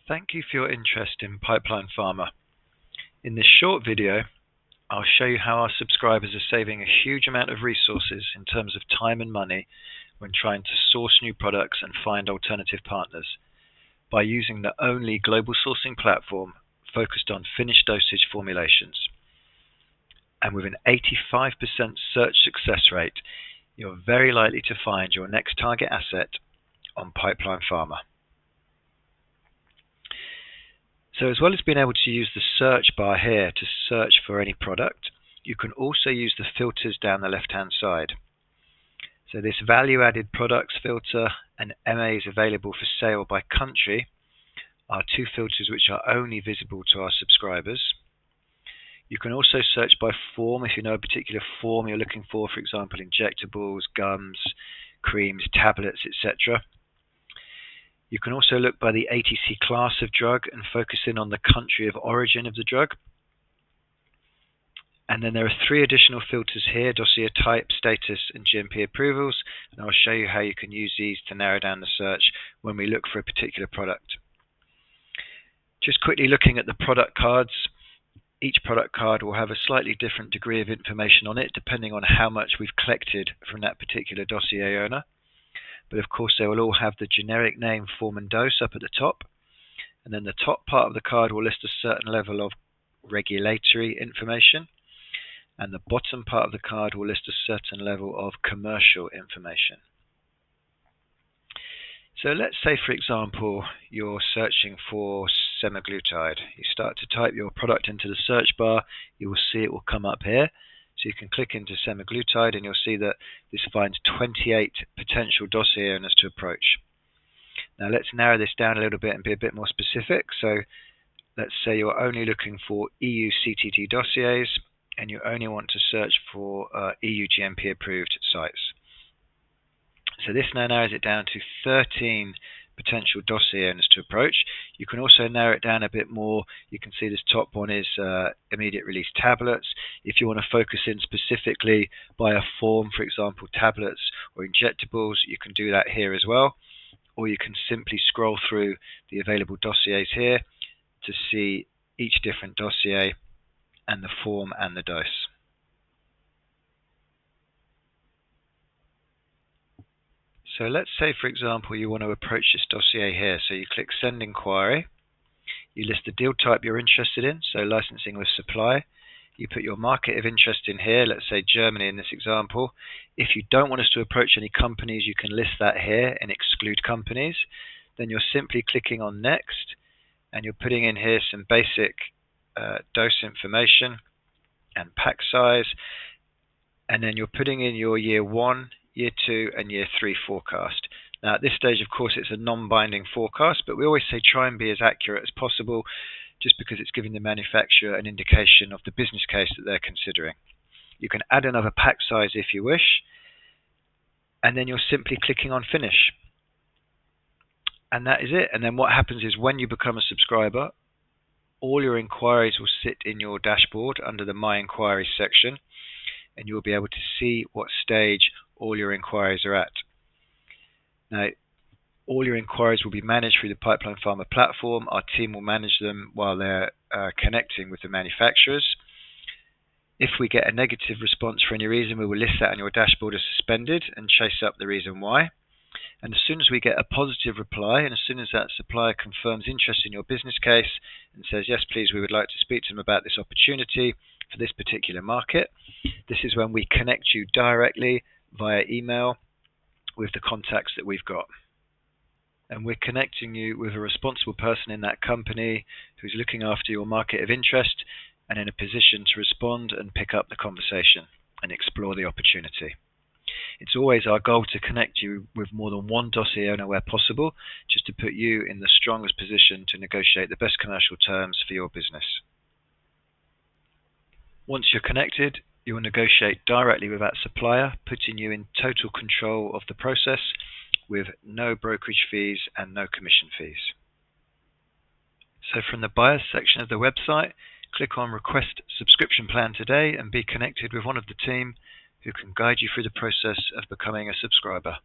Thank you for your interest in Pipeline Pharma. In this short video, I'll show you how our subscribers are saving a huge amount of resources in terms of time and money when trying to source new products and find alternative partners by using the only global sourcing platform focused on finished dosage formulations. And with an 85% search success rate, you're very likely to find your next target asset on Pipeline Pharma. So as well as being able to use the search bar here to search for any product, you can also use the filters down the left-hand side. So this value-added products filter and MAs available for sale by country are two filters which are only visible to our subscribers. You can also search by form if you know a particular form you're looking for example, injectables, gums, creams, tablets, etc. You can also look by the ATC class of drug and focus in on the country of origin of the drug. And then there are three additional filters here: dossier type, status, and GMP approvals. And I'll show you how you can use these to narrow down the search when we look for a particular product. Just quickly looking at the product cards, each product card will have a slightly different degree of information on it depending on how much we've collected from that particular dossier owner. But of course they will all have the generic name, form and dose up at the top, and then the top part of the card will list a certain level of regulatory information, and the bottom part of the card will list a certain level of commercial information. So let's say for example you're searching for semaglutide. You start to type your product into the search bar, you will see it will come up here. So you can click into semaglutide and you'll see that this finds 28 potential dossier owners to approach. Now let's narrow this down a little bit and be a bit more specific. So let's say you're only looking for EU CTD dossiers and you only want to search for EU GMP approved sites. So this now narrows it down to 13 potential dossier owners to approach. You can also narrow it down a bit more. You can see this top one is immediate release tablets. If you want to focus in specifically by a form, for example tablets or injectables, you can do that here as well. Or you can simply scroll through the available dossiers here to see each different dossier and the form and the dose. So let's say for example you want to approach this dossier here, so you click send inquiry, you list the deal type you're interested in, so licensing with supply, you put your market of interest in here, let's say Germany in this example. If you don't want us to approach any companies, you can list that here and exclude companies. Then you're simply clicking on next and you're putting in here some basic dose information and pack size, and then you're putting in your year 1, year 2 and year 3 forecast. Now at this stage of course it's a non-binding forecast, but we always say try and be as accurate as possible just because it's giving the manufacturer an indication of the business case that they're considering. You can add another pack size if you wish, and then you're simply clicking on finish. And that is it. And then what happens is when you become a subscriber, all your inquiries will sit in your dashboard under the My Inquiries section, and you'll be able to see what stage all your inquiries are at. Now, all your inquiries will be managed through the Pipeline Pharma platform. Our team will manage them while they're connecting with the manufacturers. If we get a negative response for any reason, we will list that on your dashboard as suspended and chase up the reason why. And as soon as we get a positive reply, and as soon as that supplier confirms interest in your business case and says, yes, please, we would like to speak to them about this opportunity for this particular market, this is when we connect you directly via email with the contacts that we've got. And we're connecting you with a responsible person in that company who's looking after your market of interest and in a position to respond and pick up the conversation and explore the opportunity. It's always our goal to connect you with more than one dossier owner where possible, just to put you in the strongest position to negotiate the best commercial terms for your business. Once you're connected, you will negotiate directly with that supplier, putting you in total control of the process with no brokerage fees and no commission fees. So from the buyers section of the website, click on Request Subscription Plan today and be connected with one of the team who can guide you through the process of becoming a subscriber.